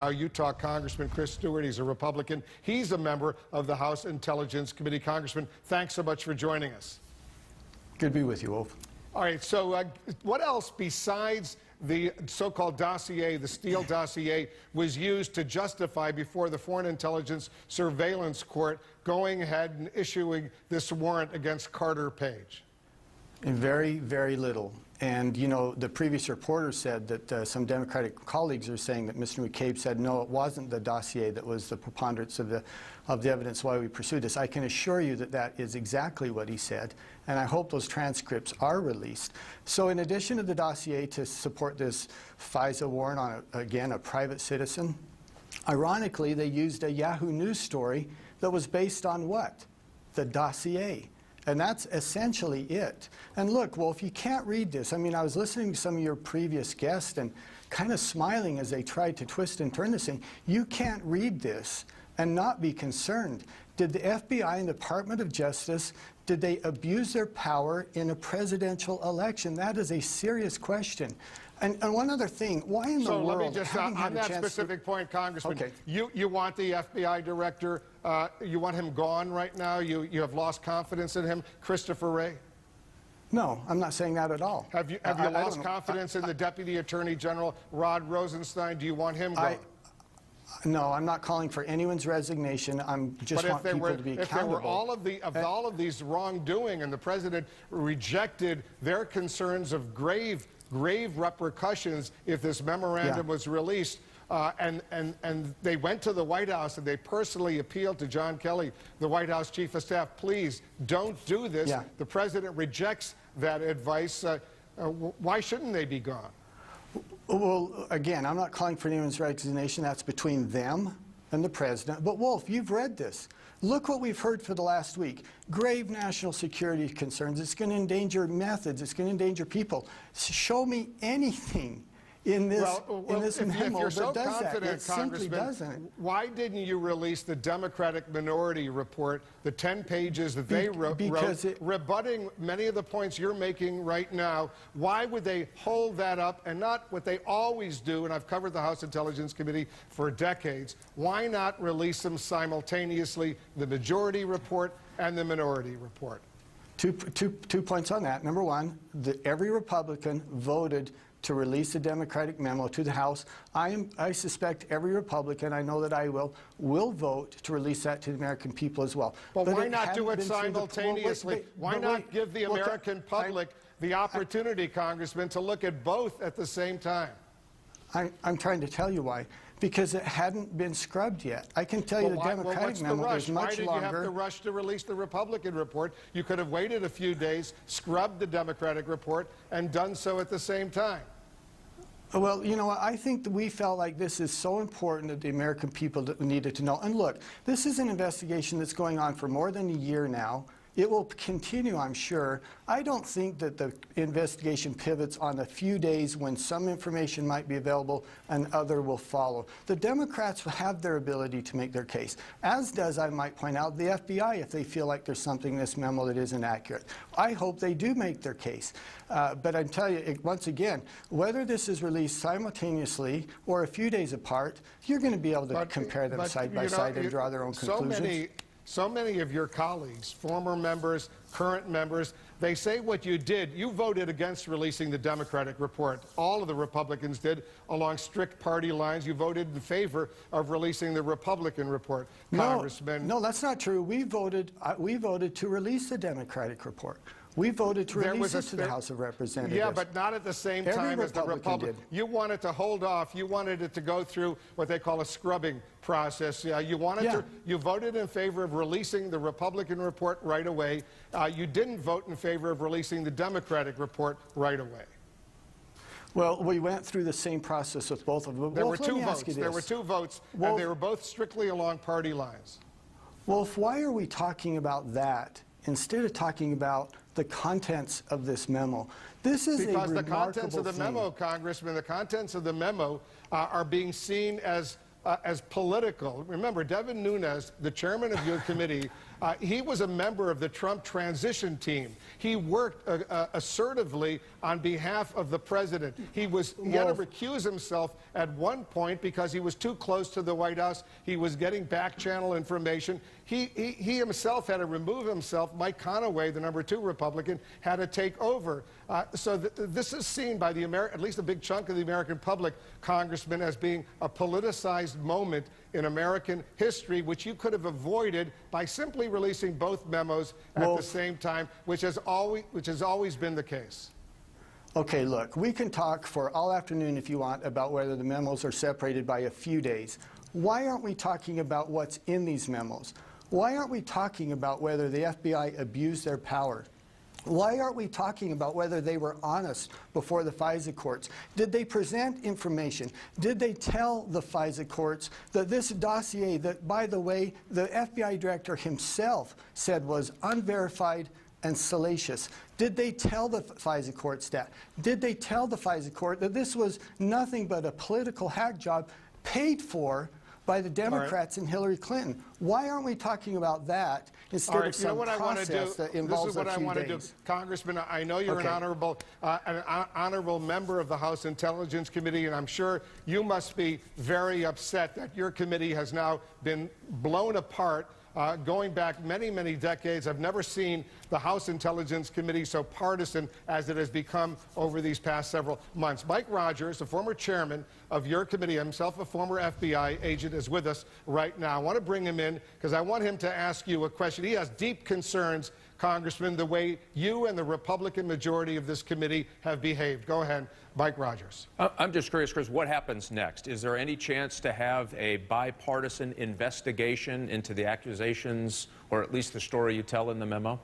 Utah Congressman Chris Stewart. He's a Republican. He's a member of the House Intelligence Committee. Congressman, thanks so much for joining us. Good to be with you, Wolf. All right, so what else besides the so-called dossier, the Steele dossier, was used to justify before the Foreign Intelligence Surveillance Court going ahead and issuing this warrant against Carter Page? Very, very little. And, you know, the previous reporter said that some Democratic colleagues are saying that Mr. McCabe said, no, it wasn't the dossier that was the preponderance of the evidence why we pursued this. I can assure you that that is exactly what he said, and I hope those transcripts are released. So in addition to the dossier to support this FISA warrant on, again, a private citizen, ironically, they used a Yahoo News story that was based on what? The dossier. And that's essentially it. And look, Wolf, you can't read this. I mean, I was listening to some of your previous guests and kind of smiling as they tried to twist and turn this thing. You can't read this and not be concerned. Did the FBI and the Department of Justice, did they abuse their power in a presidential election? That is a serious question. And one other thing, why in the world? So let me just, on that specific point, Congressman, okay. you want the FBI director, you want him gone right now? You have lost confidence in him, Christopher Wray? No, I'm not saying that at all. Have you lost confidence in the Deputy Attorney General, Rod Rosenstein? Do you want him gone? No, I'm not calling for anyone's resignation. I'm just want people to be accountable. If there were all of these wrongdoing and the president rejected their concerns of grave repercussions if this memorandum was released, and they went to the White House and they personally appealed to John Kelly, the White House Chief of Staff, please don't do this. The president rejects that advice. Why shouldn't they be gone? Well, again, I'm not calling for anyone's resignation. That's between them and the president. But, Wolf, you've read this. Look what we've heard for the last week. Grave national security concerns. It's going to endanger methods. It's going to endanger people. Show me anything in this, memo that does that. It simply doesn't. Why didn't you release the Democratic Minority Report, the 10 pages that they wrote, rebutting many of the points you're making right now? Why would they hold that up and not what they always do, and I've covered the House Intelligence Committee for decades, why not release them simultaneously, the Majority Report and the Minority Report? Two points on that. Number one, every Republican voted to release the Democratic memo to the House. I suspect every Republican, I know that I will vote to release that to the American people as well. But why not do it simultaneously? Why not give the American public the opportunity, Congressman, to look at both at the same time? I'm trying to tell you why. Because it hadn't been scrubbed yet. I can tell you the Democratic memo is much longer. Why did you have to rush to release the Republican report? You could have waited a few days, scrubbed the Democratic report, and done so at the same time. Well, you know what, I think that we felt like this is so important that the American people needed to know. And look, this is an investigation that's going on for more than a year now. It will continue, I'm sure. I don't think that the investigation pivots on a few days when some information might be available and other will follow. The Democrats will have their ability to make their case, as does, I might point out, the FBI if they feel like there's something in this memo that isn't accurate. I hope they do make their case. But I tell you, once again, whether this is released simultaneously or a few days apart, you're going to be able to compare them side by side and draw their own conclusions. So many of your colleagues, former members, current members, they say what you did. You voted against releasing the Democratic report. All of the Republicans did along strict party lines. You voted in favor of releasing the Republican report, Congressman. No, that's not true. We voted to release the Democratic report. We voted to release it to the House of Representatives. Yeah, but not at the same time as the Republican. You wanted to hold off. You wanted it to go through what they call a scrubbing process. You wanted to. You voted in favor of releasing the Republican report right away. You didn't vote in favor of releasing the Democratic report right away. Well, we went through the same process with both of them. There were two votes. There were two votes, and they were both strictly along party lines. Wolf, why are we talking about that instead of talking about the contents of this memo? This is because a the contents of the thing. memo, Congressman, the contents of the memo are being seen as political. Remember, Devin Nunes, the chairman of your committee, He was a member of the Trump transition team. He worked assertively on behalf of the president. He had to recuse himself at one point because he was too close to the White House. He was getting back channel information. He himself had to remove himself. Mike Conaway, the #2 Republican, had to take over. So this is seen by at least a big chunk of the American public, Congressman, as being a politicized moment in American history, which you could have avoided by simply releasing both memos at the same time, which has always been the case. Okay, look, we can talk for all afternoon if you want about whether the memos are separated by a few days. Why aren't we talking about what's in these memos? Why aren't we talking about whether the FBI abused their power? Why aren't we talking about whether they were honest before the FISA courts? Did they present information? Did they tell the FISA courts that this dossier that, by the way, the FBI director himself said was unverified and salacious? Did they tell the FISA courts that? Did they tell the FISA court that this was nothing but a political hack job paid for by the Democrats and Hillary Clinton? Why aren't we talking about that instead of some process that involves a few days? This is what I want to do. Congressman, I know you're an honorable member of the House Intelligence Committee, and I'm sure you must be very upset that your committee has now been blown apart. Going back many, many decades, I've never seen the House Intelligence Committee so partisan as it has become over these past several months. Mike Rogers, the former chairman of your committee, himself a former FBI agent, is with us right now. I want to bring him in because I want him to ask you a question. He has deep concerns, Congressman, the way you and the Republican majority of this committee have behaved. Go ahead, Mike Rogers. I'm just curious, Chris, what happens next? Is there any chance to have a bipartisan investigation into the accusations, or at least the story you tell in the memo?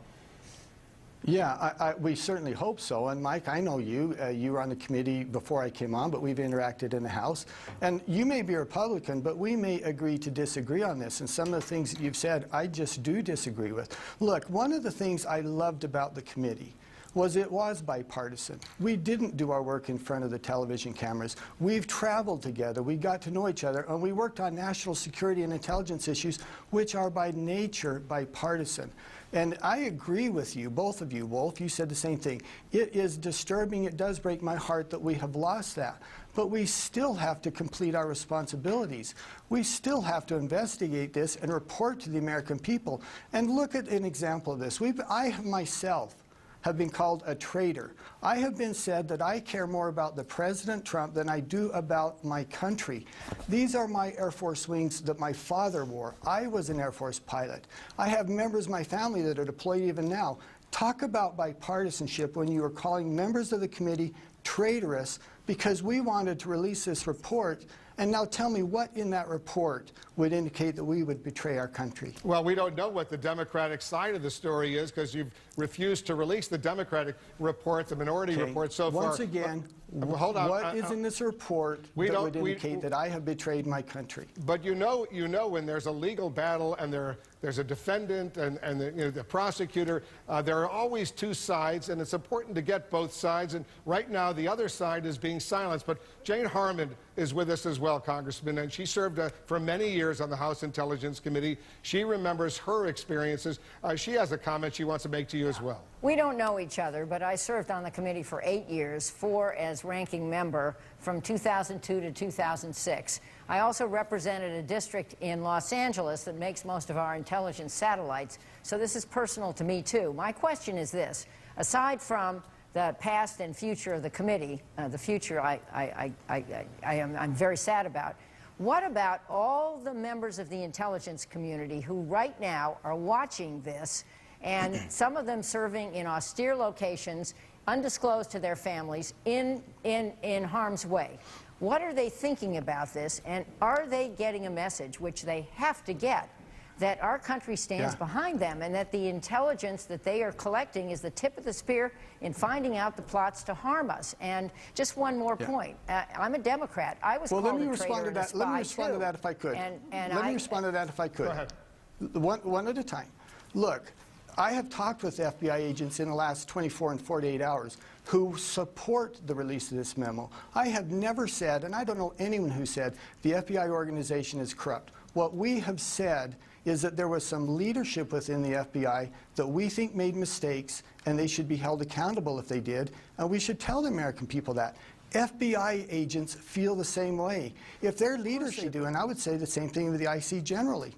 Yeah, we certainly hope so. And Mike, I know you. You were on the committee before I came on, but we've interacted in the House. And you may be a Republican, but we may agree to disagree on this. And some of the things that you've said, I just do disagree with. Look, one of the things I loved about the committee was it was bipartisan. We didn't do our work in front of the television cameras. We've traveled together. We got to know each other, and we worked on national security and intelligence issues, which are by nature bipartisan. And I agree with you, both of you, Wolf. You said the same thing. It is disturbing. It does break my heart that we have lost that. But we still have to complete our responsibilities. We still have to investigate this and report to the American people. And look at an example of this. I myself have been called a traitor. I have been said that I care more about the President Trump than I do about my country. These are my Air Force wings that my father wore. I was an Air Force pilot. I have members of my family that are deployed even now. Talk about bipartisanship when you are calling members of the committee traitorous because we wanted to release this report. And now tell me what in that report would indicate that we would betray our country. Well, we don't know what the Democratic side of the story is because you've refused to release the Democratic report, the minority report so far. Once again, hold on. What is in this report that would indicate that I have betrayed my country? But you know when there's a legal battle and there's a defendant and the prosecutor, there are always two sides, and it's important to get both sides. And right now, the other side is being silenced. But Jane Harmon is with us as well, Congressman, and she served for many years on the House Intelligence Committee. She remembers her experiences. She has a comment she wants to make to you as well. We don't know each other, but I served on the committee for 8 years, 4 as ranking member from 2002 to 2006. I also represented a district in Los Angeles that makes most of our intelligence satellites, so this is personal to me too. My question is this: aside from the past and future of the committee, the future I'm very sad about, what about all the members of the intelligence community who right now are watching this, and some of them serving in austere locations, undisclosed to their families, in harm's way? What are they thinking about this, and are they getting a message, which they have to get, that our country stands behind them and that the intelligence that they are collecting is the tip of the spear in finding out the plots to harm us? And just one more point. I'm a Democrat. I was called a traitor and a spy, Let me respond to that if I could. Let me respond to that if I could. Go ahead. One at a time. Look, I have talked with FBI agents in the last 24 and 48 hours who support the release of this memo. I have never said, and I don't know anyone who said, the FBI organization is corrupt. What we have said is that there was some leadership within the FBI that we think made mistakes, and they should be held accountable if they did, and we should tell the American people that. FBI agents feel the same way. If their leaders should do, and I would say the same thing with the IC generally.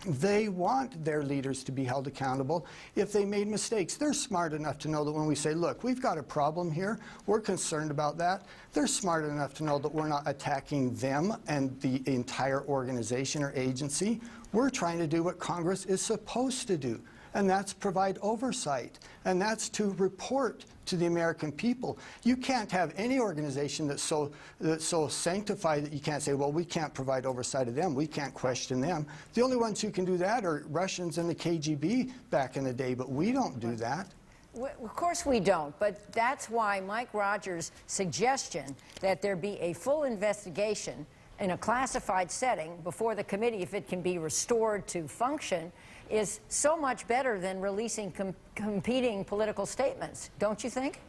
They want their leaders to be held accountable if they made mistakes. They're smart enough to know that when we say, look, we've got a problem here, we're concerned about that, they're smart enough to know that we're not attacking them and the entire organization or agency. We're trying to do what Congress is supposed to do, and that's provide oversight, and that's to report to the American people. You can't have any organization that's so sanctified that you can't say, well, we can't provide oversight of them, we can't question them. The only ones who can do that are Russians and the KGB back in the day, but we don't do that. Of course we don't, but that's why Mike Rogers' suggestion that there be a full investigation in a classified setting before the committee, if it can be restored to function, is so much better than releasing competing political statements, don't you think?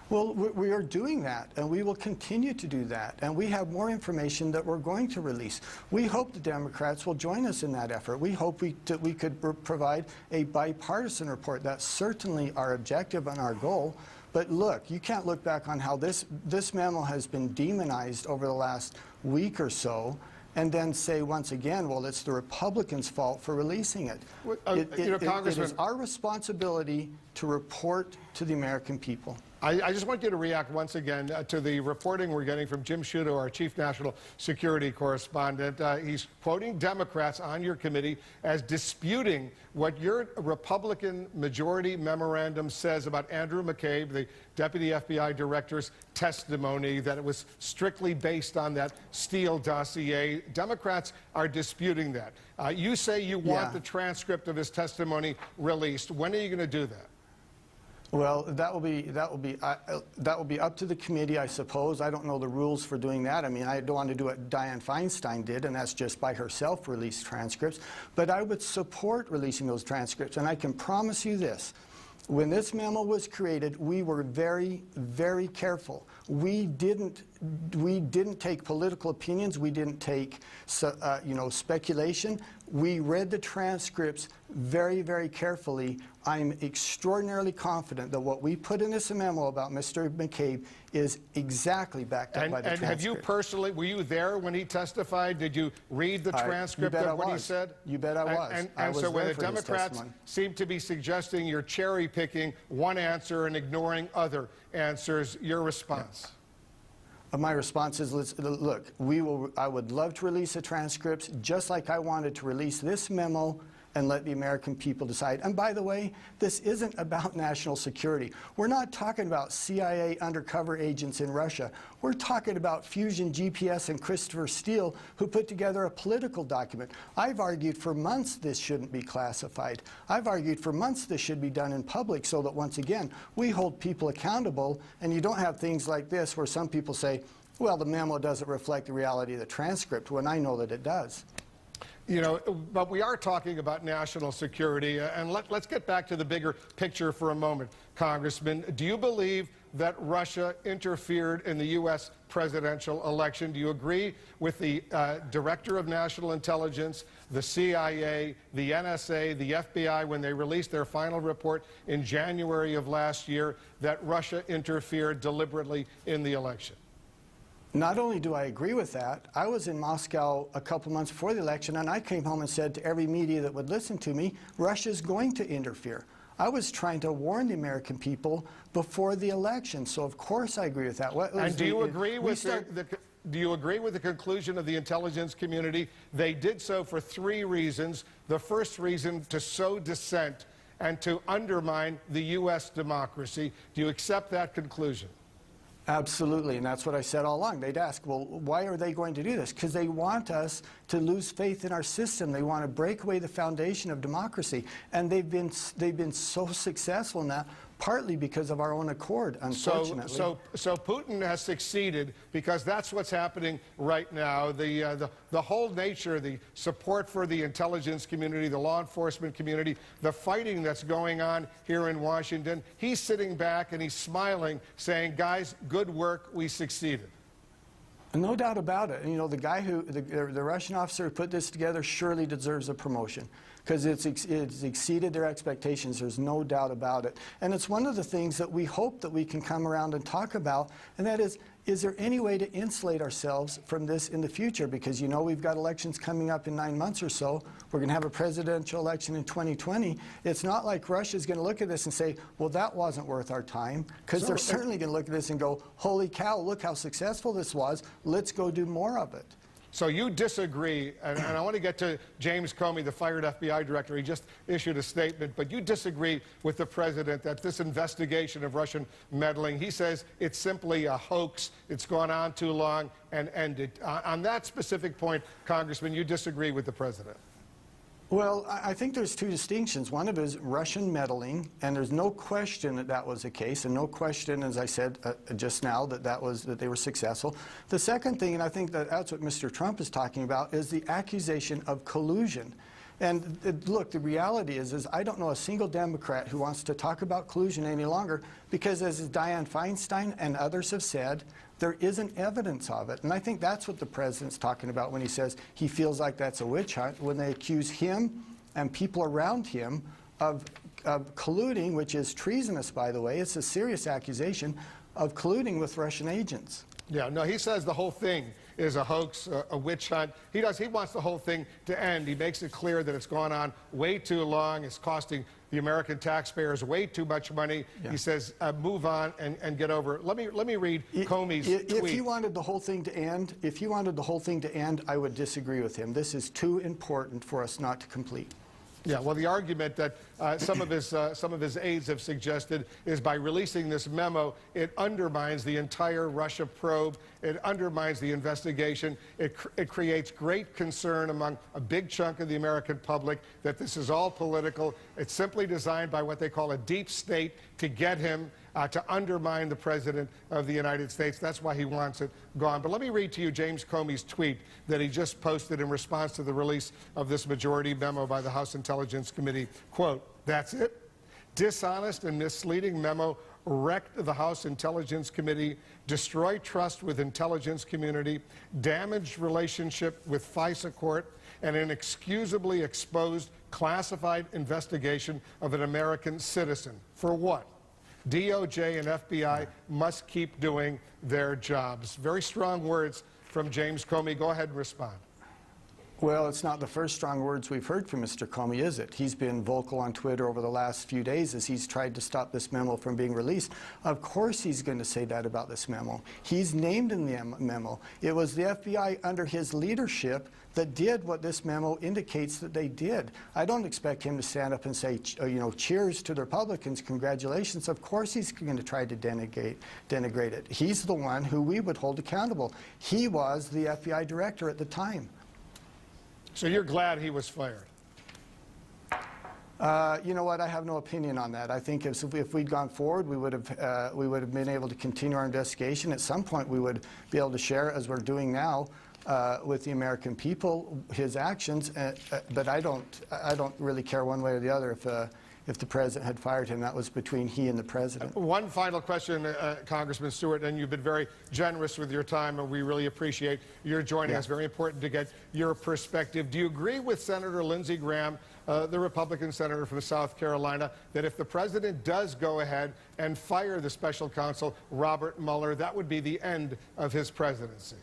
Well, we are doing that, and we will continue to do that, and we have more information that we're going to release. We hope the Democrats will join us in that effort. We hope that we could provide a bipartisan report. That's certainly our objective and our goal. But look, you can't look back on how this memo has been demonized over the last week or so and then say once again, well, it's the Republicans' fault for releasing it. It is our responsibility to report to the American people. I just want you to react once again to the reporting we're getting from Jim Sciutto, our chief national security correspondent. He's quoting Democrats on your committee as disputing what your Republican majority memorandum says about Andrew McCabe, the deputy FBI director's testimony, that it was strictly based on that Steele dossier. Democrats are disputing that. You say you want the transcript of his testimony released. When are you going to do that? Well, that will be up to the committee, I suppose. I don't know the rules for doing that. I mean, I don't want to do what Dianne Feinstein did, and that's just by herself release transcripts. But I would support releasing those transcripts, and I can promise you this. When this memo was created, we were very, very careful. We didn't take political opinions. We didn't take, speculation. We read the transcripts very, very carefully. I'm extraordinarily confident that what we put in this memo about Mr. McCabe is exactly backed up by the transcript. And have you personally, were you there when he testified? Did you read the transcript of what he said? You bet I was. And so when the Democrats seem to be suggesting you're cherry picking one answer and ignoring other answers, your response? My response is, look, I would love to release the transcripts just like I wanted to release this memo and let the American people decide. And by the way, this isn't about national security. We're not talking about CIA undercover agents in Russia. We're talking about Fusion GPS and Christopher Steele, who put together a political document. I've argued for months this shouldn't be classified. I've argued for months this should be done in public so that, once again, we hold people accountable, and you don't have things like this where some people say, well, the memo doesn't reflect the reality of the transcript, when I know that it does. You know, but we are talking about national security, and let's get back to the bigger picture for a moment, Congressman. Do you believe that Russia interfered in the U.S. presidential election? Do you agree with the Director of National Intelligence, the CIA, the NSA, the FBI, when they released their final report in January of last year, that Russia interfered deliberately in the election? Not only do I agree with that, I was in Moscow a couple months before the election, and I came home and said to every media that would listen to me, Russia's going to interfere. I was trying to warn the American people before the election, so of course I agree with that. And do you agree with do you agree with the conclusion of the intelligence community? They did so for three reasons. The first reason, to sow dissent and to undermine the U.S. democracy. Do you accept that conclusion? Absolutely, and that's what I said all along. They'd ask, well, why are they going to do this? Because they want us to lose faith in our system. They want to break away the foundation of democracy, and they've been so successful in that. partly because of our own accord, unfortunately. So Putin has succeeded because that's what's happening right now. The whole nature, the support for the intelligence community, the law enforcement community, the fighting that's going on here in Washington, he's sitting back and he's smiling, saying, guys, good work, we succeeded. No doubt about it. You know, the guy who, the Russian officer who put this together surely deserves a promotion because it's exceeded their expectations. There's no doubt about it. And it's one of the things that we hope that we can come around and talk about, and that is there any way to insulate ourselves from this in the future? Because you know we've got elections coming up in 9 months or so. We're going to have a presidential election in 2020. It's not like Russia's going to look at this and say, well, that wasn't worth our time, because they're certainly going to look at this and go, holy cow, look how successful this was. Let's go do more of it. So you disagree, and I want to get to James Comey, the fired FBI director. He just issued a statement, but you disagree with the president that this investigation of Russian meddling, he says it's simply a hoax, it's gone on too long, and ended. On that specific point, Congressman, you disagree with the president. Well, I think there's two distinctions. One of it is Russian meddling, and there's no question that that was the case, and no question, as I said just now, that they were successful. The second thing, and I think that's what Mr. Trump is talking about, is the accusation of collusion. And look, the reality is I don't know a single Democrat who wants to talk about collusion any longer because, as Dianne Feinstein and others have said, there isn't evidence of it. And I think that's what the president's talking about when he says he feels like that's a witch hunt, when they accuse him and people around him of colluding, which is treasonous, by the way. It's a serious accusation of colluding with Russian agents. Yeah, no, he says the whole thing is a hoax, a witch hunt. He wants the whole thing to end. He makes it clear that it's gone on way too long. It's costing the American taxpayers way too much money. Yeah. He says, move on and get over it. Let me read Comey's tweet. If he wanted the whole thing to end, I would disagree with him. This is too important for us not to complete. Yeah, well, the argument that some of his aides have suggested is by releasing this memo, it undermines the entire Russia probe. It undermines the investigation. It creates great concern among a big chunk of the American public that this is all political. It's simply designed by what they call a deep state to get him to undermine the President of the United States. That's why he wants it gone. But let me read to you James Comey's tweet that he just posted in response to the release of this majority memo by the House Intelligence Committee. Quote, "That's it. Dishonest and misleading memo wrecked the House Intelligence Committee, destroyed trust with intelligence community, damaged relationship with FISA court, and inexcusably exposed classified investigation of an American citizen. For what? DOJ and FBI must keep doing their jobs." Very strong words from James Comey. Go ahead and respond. Well, it's not the first strong words we've heard from Mr. Comey, is it? He's been vocal on Twitter over the last few days as he's tried to stop this memo from being released. Of course he's going to say that about this memo. He's named in the memo. It was the FBI under his leadership that did what this memo indicates that they did. I don't expect him to stand up and say, you know, cheers to the Republicans, congratulations. Of course he's going to try to denigrate it. He's the one who we would hold accountable. He was the FBI director at the time. So you're glad he was fired? You know what? I have no opinion on that. I think if we'd gone forward, we would have been able to continue our investigation. At some point, we would be able to share, as we're doing now, with the American people, his actions. But I don't really care one way or the other if the president had fired him. That was between he and the president. One final question, Congressman Stewart, and you've been very generous with your time, and we really appreciate your joining us. Very important to get your perspective. Do you agree with Senator Lindsey Graham, the Republican senator from South Carolina, that if the president does go ahead and fire the special counsel, Robert Mueller, that would be the end of his presidency?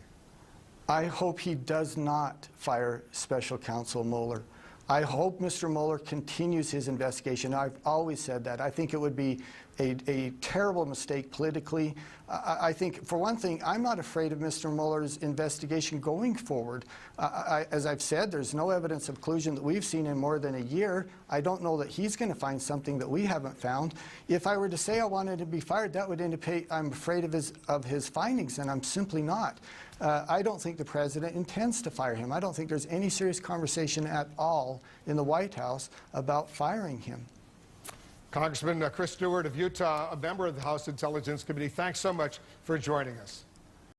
I hope he does not fire special counsel Mueller. I hope Mr. Mueller continues his investigation. I've always said that. I think it would be a terrible mistake politically. I think, for one thing, I'm not afraid of Mr. Mueller's investigation going forward. As I've said, there's no evidence of collusion that we've seen in more than a year. I don't know that he's going to find something that we haven't found. If I were to say I wanted to be fired, that would indicate I'm afraid of his findings, and I'm simply not. I don't think the president intends to fire him. I don't think there's any serious conversation at all in the White House about firing him. Congressman Chris Stewart of Utah, a member of the House Intelligence Committee, thanks so much for joining us.